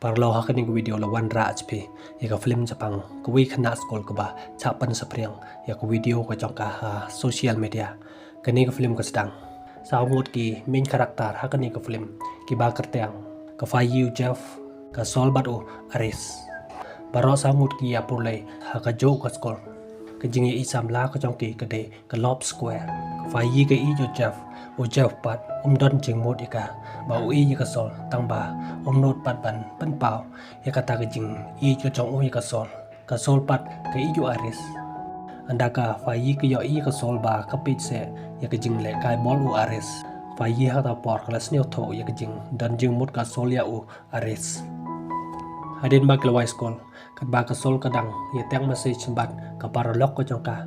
Parlo hakaning video lawan raj pe ya ka film Jepang kuwi khana skol ka ba chapan sapriang ya ka video ka jongka social media kani ka film ka sedang saungut ki main karakter hakani ka film ki ba kerteng ka fayu Jeff ka solbat o aris baro saungut ki ya pulai ha ka jo ka skol ka jingi isam la ka jongki ka de ka lob square ka fayi ka i jo Jeff o Jeff pat don jing mod ika ba o i ka sol tang ba not pat ban pen pau ya kata ka jing i jo chong o ka sol pat ka i jo aris anda ka fayi ka yo i ka sol ba ka pit se ya ka jing le kai bol o aris fayi ha ta por klas ne tho ya ka jing dan jing mod ka sol ya o aris hadin ba klawai skol kat ba ka sol kadang ya teng message bat ka paralog ko jong ka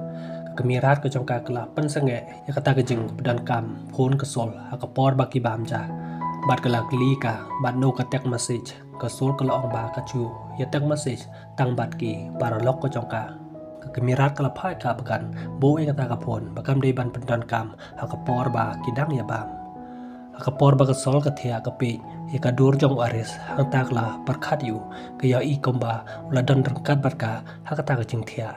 kemirat ko jong ka kala pen sange ya kata ka jing dan kam phone ka sol ha ka por ba ki bam ja bat kala kli ka bat no ka tek message ka sol kala ong ba ka chu ya tek message tang bat ki paralog ko jong ka kemirat kala phai ka bakan bo e kata ka phone bakam dei ban pen dan kam ha ka por ba ki dang ya bam ha ka por ba ka sol ka thia ka pe ya ka dur jong aris hang tak la parkhat yu ka ya i komba la dan rangkat bat ka ha ka ta ka jing thia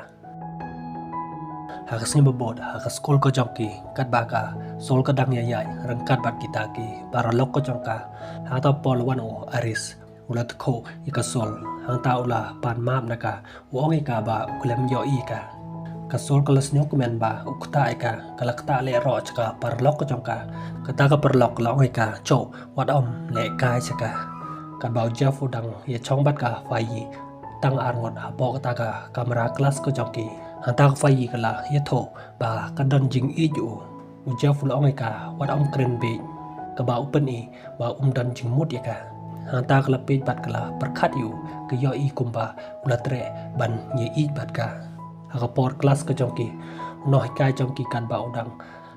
hakas ni babod hakas skol ko jongki kat baka sol ka dang yayay rangkat bat kita ki para lok ko jongka hata pol wan o aris ulat ko ika sol hang ta ula pan map naka wong ika ba uklem yo ika ka sol kalas nyo kumen ba ukta ika kalakta le ro chaka para lok ko jongka kata ka par lok long ika cho wat om le kai chaka kat ba Jeff udang ye chong bat ka fayi tang arngot ha bo kata ka kamera kelas ko jongki hanta fayi kala ya tho ba kadon jing i ju uja ful ong ka wat om kren be ka ba open i ba dan jing mut ya ka hanta kala pe bat kala perkhat yu ke yo i kumba ulatre ban ye i bat ka ha ka por class ka jongki no hikai jongki kan ba udang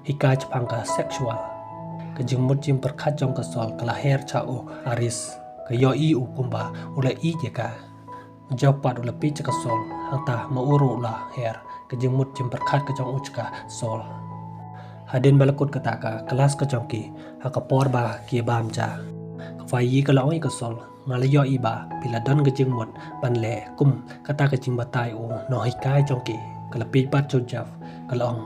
hikai chapang ka sexual ka jing mut jing perkhat jong ka sol kala hair cha o aris ka yo i u kumba ula i ya ka japat ula pi ka sol hanta mauru la her ke jemut jim perkhat ke jong uch ka sol hadin balakut kata ka kelas ka jongki ha ka por ba ki bam cha ka fayi ka loi ka sol ngalayo iba bila don ke jemut ban le kum kata ka jing batai o no hi kai jongki kala pi bat chon jaf kalong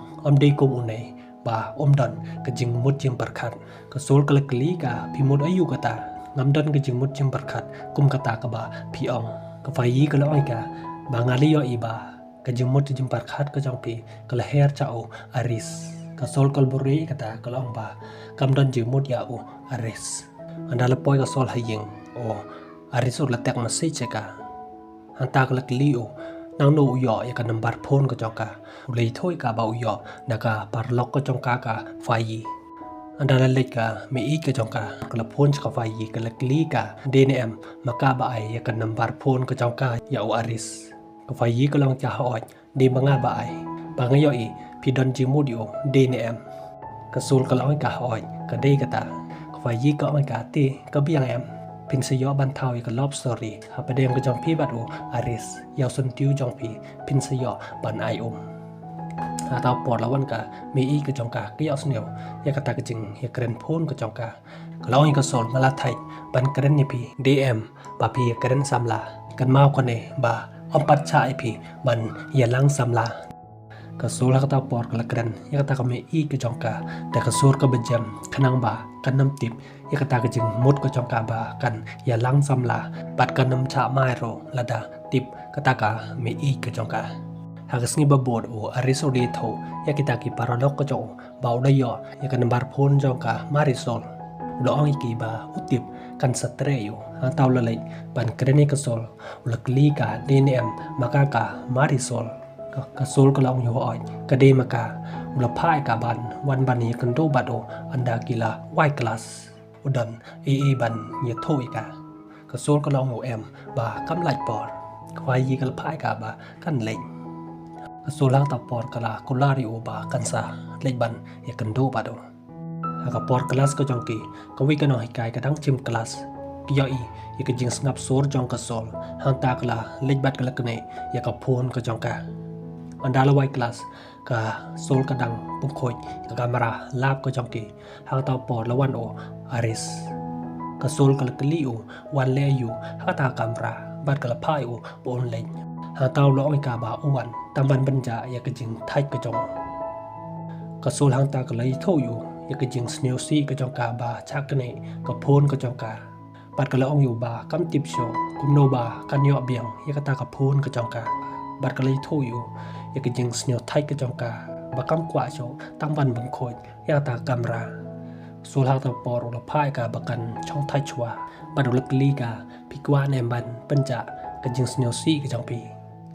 de kum unai ba don ke jing mut jim perkhat ka sol kala kli ka pi mut ayu kata ngam don ke jing mut jim perkhat kum kata ka ba pi ong ka fayi ka loi ka bangali yo iba ka jemut jempar khat ka jongpi ka leher chao aris ka sol kal buri kata ka long ba kam don jemut ya o aris anda lepoi ka sol hayeng o aris ur latek masai cheka hanta ka lakli o nang no yo ya ka nambar phone ka jongka ulei thoi ka ba yo na ka parlok ka jongka ka fayi anda la leka me i ka jongka ka phone ka fayi ka lakli ka dnm maka ba ai ya ka nambar phone ka jongka ya o aris ka fayi ka long cha hoi di manga ba ai ba ngayo i pi don ji mudio dnm ka sul ka long ka hoi ka dei ka ta ka fayi ka oi ka ti ka biang em pin se yo ban thau ka love story ha pa dem ka jong pi bat o aris yaw sun tiu jong pi pin se yo ban ai atau por lawan ka me i ka jong ka yaw sneu ya kata ka jing ya kren phone ka jong ka kalau ka sol ngala thai ban kren ni pi dm ba pi kren samla kan mau ka ne ba empat chai pi ban ya lang samla ka sol ka ta por ka kren ya kata ka me i ka jong ka ta ka sur ka bejam kanang ba kan nam tip ya kata ka jing mut ka jong ka ba kan ya lang samla pat kan nam cha mai ro lada tip kata ka me i ka jong ka hagas ni babod o ariso de tho ya kita ki paradok ko jong bau da yo ya kan bar phone jong ka marisol do ong ki ba utip kan satreyo ha taw la lai ban krene ka sol ula kli ka dnm maka ka marisol ka sol ka long yo oi ka de maka ula phai ka ban wan ban ni kan do bado anda kila white class udan e ban ye thoi ka sol ka long em ba kam lai por kwai yi ka phai ka ba kan lei sulang tapor kala kulari uba kansa leban ya kendo bado ka por kelas ko jongki ko wi kano hikai kadang chim kelas yo i ya ka jing snap sur jong ka sol hanta kala lebat kala kene ya ka phone ko jongka andala wai kelas ka sol kadang pung khoi ka kamera lap ko jongki ha ta por lawan o aris กระโซลกระกลีอูวันเลอยู่หาตากำราบัดกระพายอูปนเล็งหาเตาล้อไอกาบาอ้วนตามวันบรรจายากจิงไทยกระจงกระโซลหางตากระเลยโทอยู่ยากจิงสเนลซี่กระจงกาบาชักเนกระโพนกระจงกาบัดกระองอยู่บากำติบโชกุมโนบากันยอเบียงยากตากระโพนกระจงกาบัดกระเลยโทอยู่ยากจิงสเนลไทยกระจงกาบากำกว่าโชตั้งวันบังโคยยากตากำราสูลหางตาปอรุลพายกาบกันช่องไทยชัวบัดอุลกลีกาพิกว่าเนมบันปัญจะกระจิงสเนลซี่กระจงปี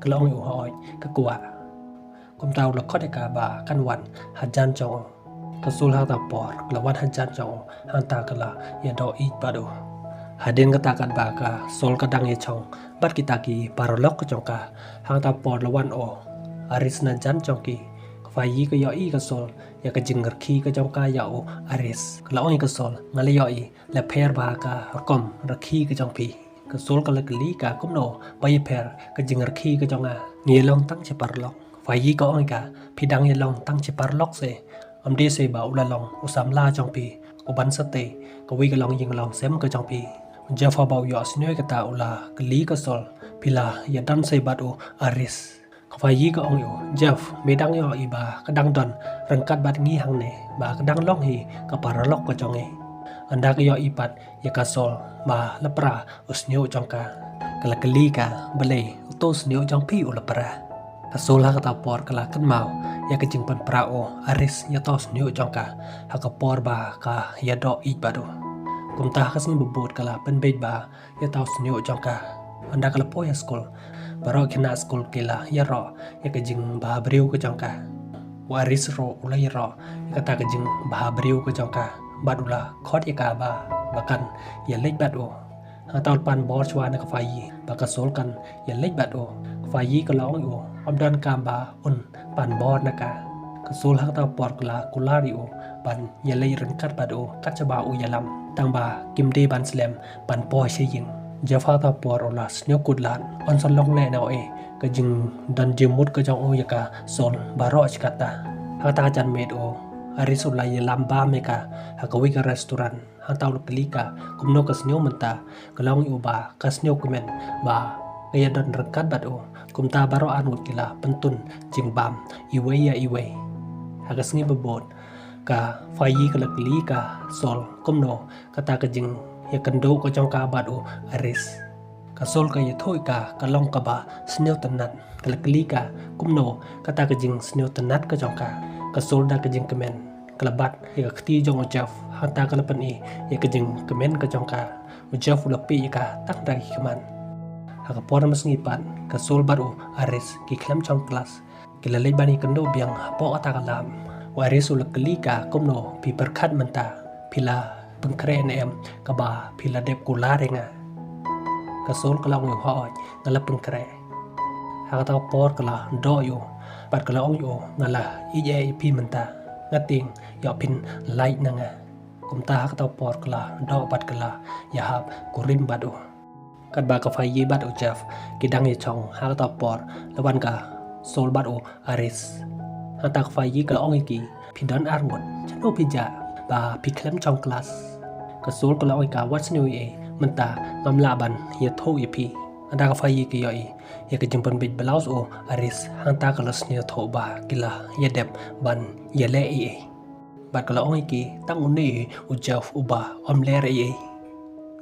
กระองอยู่หอยกะกว่ากุมเตาละข้อเดกาบากันวันหัดจันจงกระสูลหางตาปอร์ละวันหัดจันจงหางตากะลายาดออีบาดูหาเดนกะตากันบากาโซลกระดังเยชงบัดกิตากีปารลอกกระจงกาหางตาปอร์ละวันโออาริสนันจันจงกีไฟยีก็ยออีกระโซลยากระจิงกระคีกระจงกายาโออาริสกละอ้อยกระโซลงาเลยยออีและเพร์บากากอมระคีกระจงพีกระโซลกละกลีกากุมโนใบเพร์กระจิงกระคีกระจงอาเงียลองตั้งเชปารลอกไฟยีก็อ้อยกาพี่ดังเยลองตั้งเชปารลอกเซอัมเดเซบาอุลาลองอุสามลาจงพีอุบันสเตกวีกลองยิงลองเซมกระจงพีเจฟาบาวยอสเนยกตาอุลากลีกระโซลพิลายาดันเซบัดโออาริสไฟยีก็องอยู่เจฟไม่ดังยออีบากระดังดอนรังกัดบัดงี้หังเนบากระดังล่องฮีกับปารลอกกระจงเออันดากยออีปัดยากาโซลบาละปราอุสเนียวจงกากละกลีกาเบเลอุโตสเนียวจงพี่อุลปรากระโซลหากตาปอร์กละกันเมายากจึงปันปราโออาริสยาตอสเนียวจงกาหากปอร์บากายาดออีบาดูกุมตาคัสนิบบดกละเป็นเบดบายาตอสเนียวจงกาอันดากละโพยสกอลบารอขณะสกุลเกลายารอยากจึงบาบริวกจังกาวาริสโรอุลายรอยากตากจึงบาบริวกจังกาบัดอุลาคอดยากาบาบักันอย่าเล็กบัดโอหาตาปันบอชวานกไฟยีบักโซลกันอย่าเล็กบัดโอไฟยีก็ร้องอยู่อมดันกามบาอุนปันบอดนากากโซลหักตาปอดกลากุลาริโอปันอย่าเลยรันกัดบัดโอกัจจบาอุยาลัมตังบากิมเดบันสเลมปันปอเชยิงเจฟาตาปอร์โอลาสเนียกุดลานอันสลองแลนเอาก็จึงดันเจมุดก็จองโอยากาโซลบารอชกัตตาหากตาจันเมดโออาริสุลายลัมบาเมกาหากวิกรีสตอรันหางตาลุกลีกากุมโนกัสเนียวมันตากลองอยู่บากัสเนียวกุเมนบากายดันรังกัดบัดโอกุมตาบารออานุกิลาเป็นตุนจิงบามอีเวยอีเวหากสงีบบดกาไฟยีกลักลีกาโซลกุมโนกตากจึงยากันโดก็จงกาบาดโออาริสกาโซลกายถ้อยกากลองกบาสเนียวตันนัดกลักลีกากุมโนกตากจึงสเนียวตันนัดก็จงกากาโซลดากจึงกเมนกลับบัดยากตีจงเจฟหันตากลับปันยากจึงกเมนก็จงกาเจฟอุลปียากาตั้งดากิขมันหากพอรมัสงีปันกาโซลบาดโออาริสกิคลมจงคลาสกิลาเลบานีกันโดเบียงพออัตากลามวาริสุลกลีกากุมโนปีประคัดมันตาพิลาพึงเครนเอ็มกบาพิลาเดบกุลาเรงากระโซลกลางอยู่หอยงาละพึงเครหากตาปอร์กลาดออยู่ปัดกลางอยู่งาละอีเจพีมันตางาติงยอพินไลนังกุมตาหากตาปอร์กลาดอปัดกลายาฮับกุริมบัดโอกัดบากาไฟยีบัดโอเจฟกิดังยชองหากตาปอร์ละวันกาโซลบัดโออาริสหากตาไฟยีกลางอีกีพิดอนอาร์มดฉันโอพิจาบาพิคลมจองคลาสกระโซลกลาอยกาวัดสนิวมันตางำลาบันเฮียโทยพีอันดากไฟยีกิยอยากจึงเป็นบิดบลาวส์โออาริสหันตากลสเนียโทบากิลายาเดบบันยาเลบัดกลาอยกีตั้งอุนีอุเจฟอุบาอมเลเร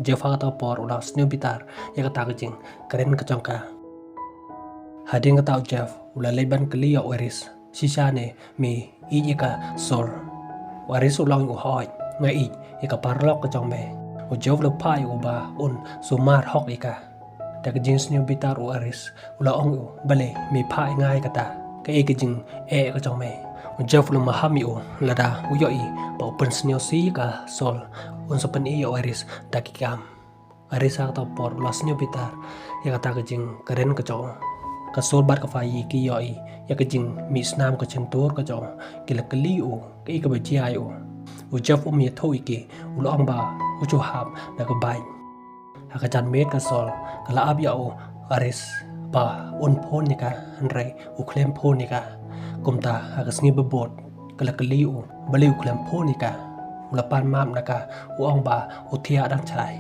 เจฟากตาปอร์อุลาสเนียบิตาร์ยากตากจึงกระเด็นกระจงกาหาดิงกตาอุเจฟอุลาเลบันกลียอริสชิชาเนมีอียกาโซลวาริสุลองอยู่หอยไงอีกปาร์ลอกกระจองเมอุจฟลพายอุบาอุนสุมาร์ฮอกอีกาแต่กจิงสเนียบิตาร์อุอาริสอุลองอยู่เบลมีพายง่ายกตาก็กจิงกระจองเมอุจฟลมาฮามิอุลดาอุยอีปอเป็นสเนียซีกาโซลอุนสเปนอุอาริสดักิกามอาริสากตาปอร์อุลาสเนียบิตาร์ยากตากจิงกระเด็นกระจองกระโซลบัดกไฟยีกิยอยากจึงมีสนามกระเชนตัวกระจองกิลกลีอูก็อีกแบบจีไออูอุจฟอุมีโทอีกอุลองบาอุจูฮับนักบายหากจันเมดกระโซลกลาอับยาอูอาริสบาอุนโพนิกาอันไรอุเคลมโพนิกากุมตาหากสงีบบดกลกลีอูบลิวเคลมโพนิกา ulah pan mam naka uang ba utia dang chai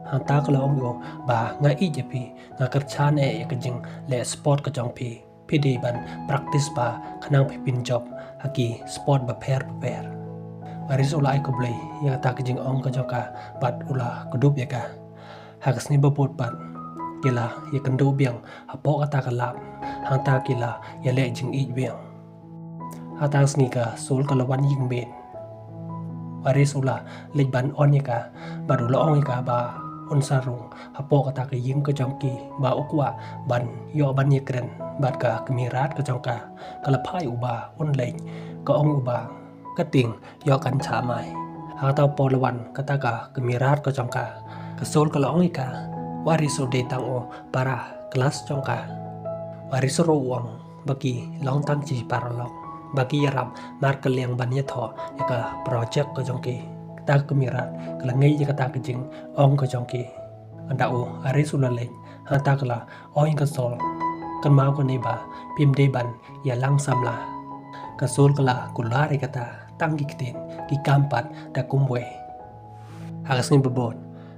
hang ta kalau ong yo ba nga i je pi nga kerchan ya kejing le sport ka jong pi di ban practice ba khanang pi pin job haki sport ba pair waris ulah ai ko blai ya ta kejing ong ka joka bat ulah kedup ya ka hakas ni bapot bat kila ya kendo biang apo kata kalap hang ta kila ya le jing i biang atas ni ka sol kalawan ying ben waris ulah lej ban on ya ka bat ulah ong ya ka ba on sarung apo kata ka ying ka jongki ba ukwa ban yo ban ye kren bat ka kemirat ka jongka kalapai uba on lej ka ong uba ka ting yo kan cha mai ha ta polawan kata ka kemirat ka jongka ka sol ka ong ka waris de tang o para kelas jongka waris ro uang bagi long tang ji paralok bagi yaram mar ka liang ban ye tho ya ka project ka jongki ta kemirat kala ngai je kata kejing ong ka jongki anda o aris ulaleng ha ta kala oi ka sol kan mau ko nei ba pim de ban ya lang samla ka sol kala kulare kata tang gi kiten ki kampat da kumwe hagas ni bebot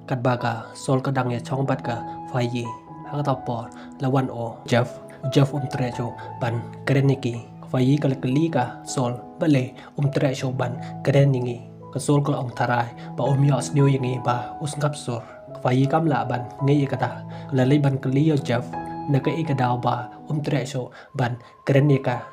kat baga sol ka dang ya chong bat ka fayi ha ta por lawan o jeff trejo ban kreniki fayi kala kali ka sol bale trejo ban kreningi ka sol ko ong tarai ba yos new yangi ba usngap sur fayi kam la ban ngai kata la le ban kali yo jeff na ka ikadaw ba trejo ban krenika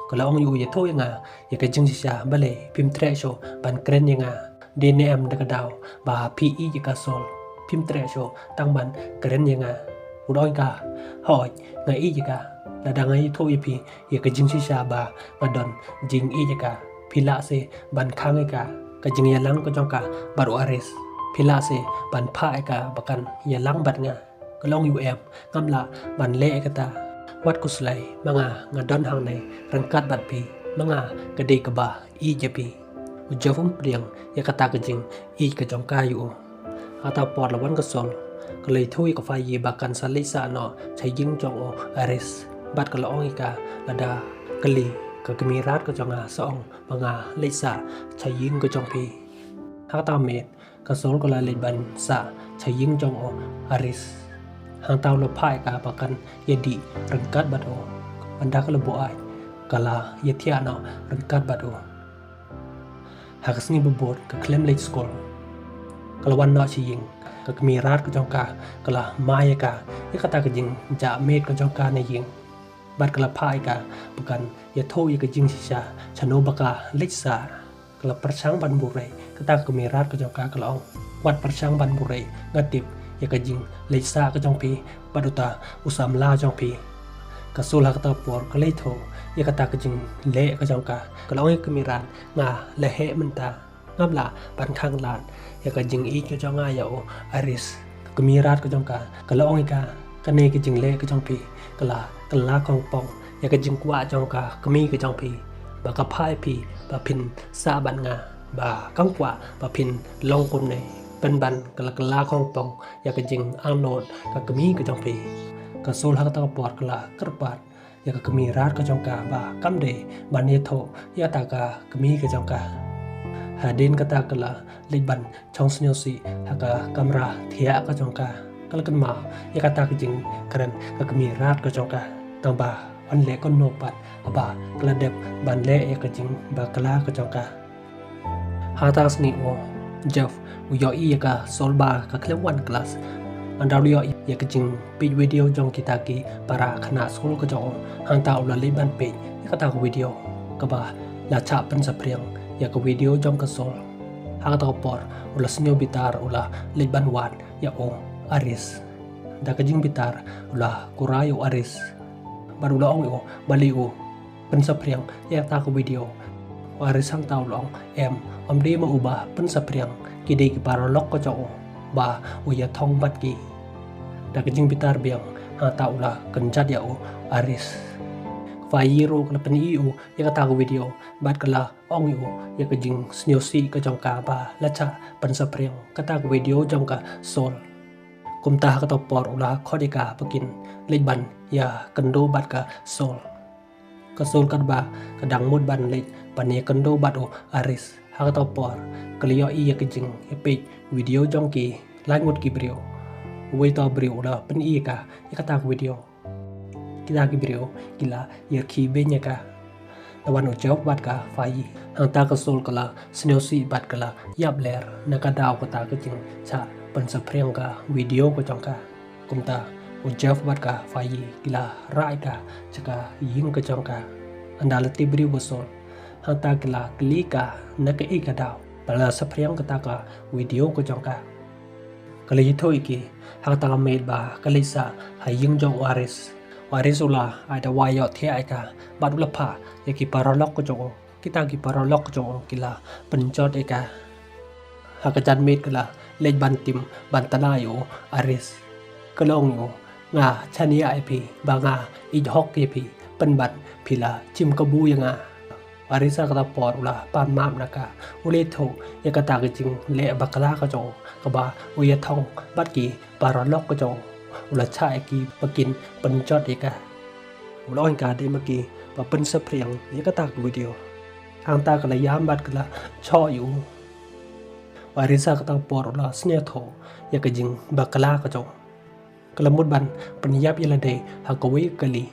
kala ong yu ye tho yanga ye ka jing sha bale pim trejo ban kreninga dnm da kadaw ba pe ye ka sol pim trejo tang ban kreninga udoi ka hoi ngai ye ka la da ngai tho ye pi ye ka jing sha ba ngadon jing ye ka pila se ban khang ka ka jing ya lang ko jong ka baru ares pila se ban pha ka bakan ya lang bat nga kalong UM ngamla ban le kata wat kuslai manga ngadon hang nei rangkat bat pi manga kade ka ba i jepi ujawum priang ya kata ka jing i ka jong ka yu ata por lawan ka sol kalai thui ka fa yi bakan salisa no chai jing jong o ares bat ka long ka lada kali ka kemirat ka jonga song manga leisa chai ying ka jong pi ha ta met ka sol ka la le ban sa chai ying jong o aris hang tau lo pai ka bakan yedi rangkat bat o anda ka lebo ai kala yetia no rangkat bat o hakas ni bebot ka klem late school kala wan no chi ying ka kemirat ka jong ka kala mai ka ya kata ka jing ja met ka jong ka na ying bat kala pai ka bukan ya tho ye ka jing sha chano baka lecha kala persang ban burai kata kemirat ka jong ka kala ong wat persang ban burai ngatip ya ka jing lecha ka jong pi baduta usam la jong pi ka sul ha kata por ka le tho ya kata ka jing le ka jong ka kala ong kemirat nga le he menta ngamla ban khang lan ya ka jing i ka jong ya o aris kemirat ka jong ka kala ong ka kane ka jing le ka jong pi kala kong pong ya ka jing kwa jong ka kami ka jong pi ba ka phai pi ba pin sa ban nga ba kang kwa ba pin long kun nei ban kala kong pong ya ka jing ang not ka kami ka jong pi ka sol ha ta por kala kerpat ya ka kami rat ka jong ka ba kam de ban ye tho ya ta ka kami ka jong ka hadin kata kala liban chong snyo si ha ka kamera thia ka jong ka kala kan ma ya kata ka jing karen ka kami rat ka jong ka tang ba an le kon no pat aba kala dep ban le ya ka jing ba kala ka jong ka ha ta sni o jeff u yo i ka sol ba ka klem one class anda yo ya ka jing pi video jong kita ki para khana skol ka jong hang ta ula le ban pe ya kata ka video ka ba la cha pen sa priang ya ka video jong ka sol hang ta por ula snyo bitar ula le ban wan ya o aris da ka jing bitar ula kurayo aris baru la ong o bali o pen sa priang ya ta ka video aris hang ta long em om de ma uba pen sa priang ki de ki para lok ko jong ba o ya thong bat ki da ka jing bitar biang ha ta ula kan jat ya o aris Fayiro kala pani iu ya kata ko video bat kala ong iu ya ka jing snyo si ka jong ka ba lacha pan sa priang kata ko video jong ka sol kumta ka to por ula khodika pakin leban ya kendo bat ka sol kat ba kadang mud ban le pan ya kendo bat o aris hak tau por kelio iya kejing epic video jongki langut ki brio we to brio la pen iya ka ikata video kita ki brio kila yer ki benya ka lawan ujau bat ka fai hang ta ka sol kala snowsi bat kala yap ler nakadaw ka ta kejing cha pen sapreng ka video ko jongka kumta ujau bat ka fai kila rai ka chaka ying ka jongka andala ti brio bosol hang ta kila klika naka ikadaw pala sapreng ka ta ka video ko jongka kali itu iki hang ta made ba kali sa haying jong waris ula ada wayo thia ka badula pha yaki paralok ko jong kita ki paralok jong kila pencot eka hakajan made kala lej bantim bantana yo aris kalong yo nga chania ipi banga ijhok ipi penbat pila chim kabu yanga warisa kata por ula pan mam naka ule tho yakata ke jing le bakala ka jong kaba uya thong bat ki paralok ko jong ula cha ki pakin pencot eka ula on ka de maki pa pen sapriang yakata video hang ta kala yam bat kala cho yu warisa kata por ula sne tho yakajing bakala ka jong kelemut ban penyap yalade hakawi kali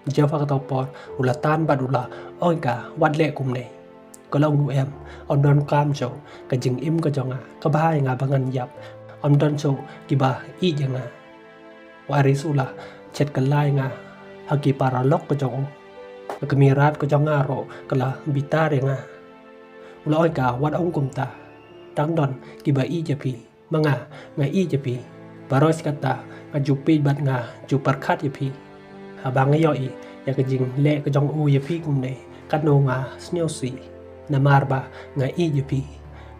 Java kata por ula tan bad ula oinka wadle kumne kalau nu em on don kam cho kajing im ka jonga ka bahai nga bangan yap on don cho kiba i janga waris ula chet kalai nga haki paralok ka jong kemirat ka jonga ro kala bitar nga ula oinka wad ong kumta tang don kiba i japi manga nga i japi baros kata nga jupi bat nga jupar khat yapi habang yoi ya kejing le ke jong u yapi kumne katno nga snowsi namarba nga i yapi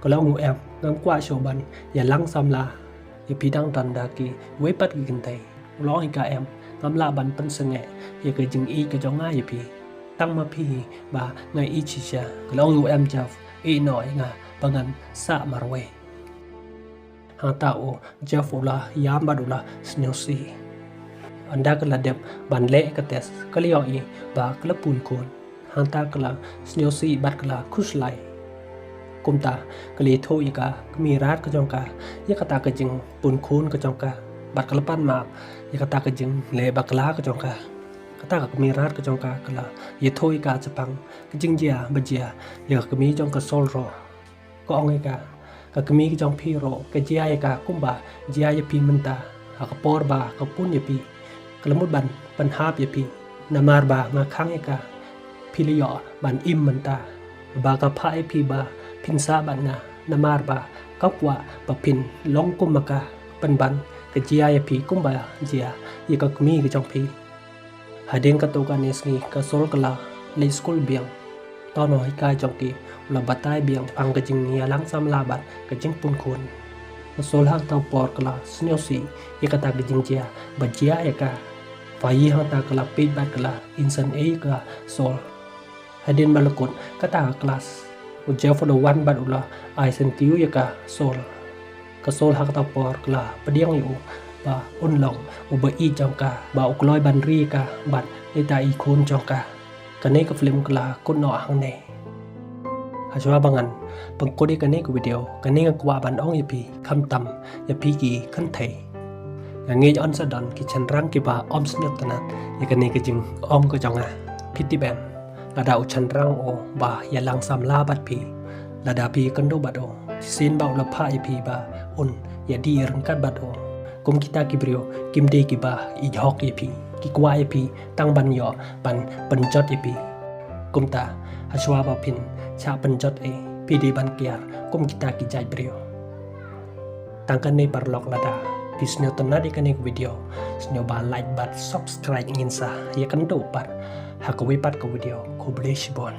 kalau ngu em ngam kwa shoban ya lang samla yapi dang tanda ki wepat ki kintai lo ka em ngam la ban pen senge ya kejing i ke jong nga yapi tang ma pi ba nga i chisha kalau ngu em jaf i noi nga bangan sa marwe hang tao jafula yam badula snowsi anda kala dep ban le ka tes kalio i ba kala pun kon hang ta kala snowsi bat kala khuslai kumta kali tho i ka mi rat ka jong ka ya kata ka jing pun khun ka jong ka bat kala pan ma ya kata ka jing le bakla ka jong ka kata ka mi rat ka jong ka kala ye tho i ka chapang ka jing jia ba jia ya ka mi jong ka sol ro ko ong i ka kami jong pi ro ka jia ya ka kumba jia ya pi menta ka por ba ka pun ya pi kelemut ban penhap ya pi namar ba nga khang ya ka piliyo ban im menta ba ka pha ya pi ba pinsa ban nga namar ba kapwa ba pin long kum maka ban ka jia ya pi kumba jia ya ka kami ka jong pi hadeng ka to ka nesni ka sol kala le school biang tono hi ka jong ki la batai biang ang ka jing ya lang sam la bat ka jing pun khun sol hang tau por kala snowsi ya kata ka jing jia ba jia ya ka fai hang ta kala pe bat kala insan e ka sol hadin malakut kata kelas ujau for the one bat ula ai sentiu ya ka sol hang tau por kala pediang yu ba un long uba i jong ka ba ukloi ban ri ka bat ni ta i khun jong ka kane ka film kala kun no hang ne hajwa bangan pengkodi kane ku video kane ngakwa ban ong yapi kham tam yapi ki khan thai nge on sa don ki chanrang ki ba om snot tanat ya kane ka jing om ko jonga phiti ben lada u chanrang o ba ya lang sam la bat pi lada pi kan do bat o sin ba la pha yapi ba un ya di rang kat bat o kum kita ki brio kim de ki ba i hok yapi ki kwa yapi tang ban yo ban penjot yapi kum ta hajwa ba pin cha penjot e pidi ban kiar kum kita ki jai brio tangkan ne parlok lada bisnyo tona di kanik video snyo ba like bat subscribe ingin sa ya kan do par hakawi pat ko video ko bless bon